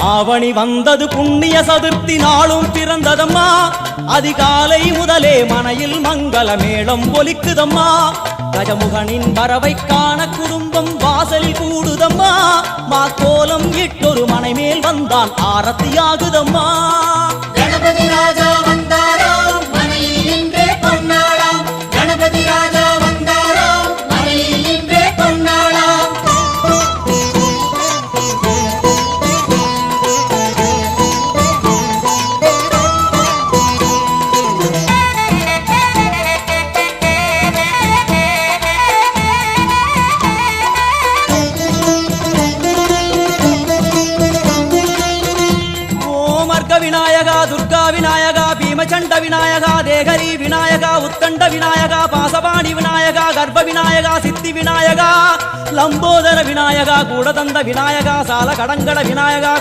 ஆவணி வந்தது புண்ணிய சதுர்த்தி நாளும் பிறந்ததம்மா அதிகாலை முதலே மனையில் மங்கள மேளம் ஒலிக்குதம்மா கஜமுகனின் வரவை காண குடும்பம் வாசலில் கூடுதம்மா மா கோலம் இட்டொரு மனை மேல் வந்தான் ஆரத்தியாகுதம்மா கணபதி ராஜா வந்தாராம் மனையில் நின்றே பொன்னாளாம் கணபதி ராஜா வந்தாராம் மனையில் நின்றே பொன்னாளாம் விநாயகா துர்கா விநாயகா பீமச்சண்ட விநாயகா தேகரி விநாயகா உத்தண்ட விநாயகா பாசபாணி விநாயகா கர்ப்ப விநாயகா சித்தி விநாயகா லம்போதர விநாயகா கூடதந்த விநாயகா சால கடங்கட விநாயகா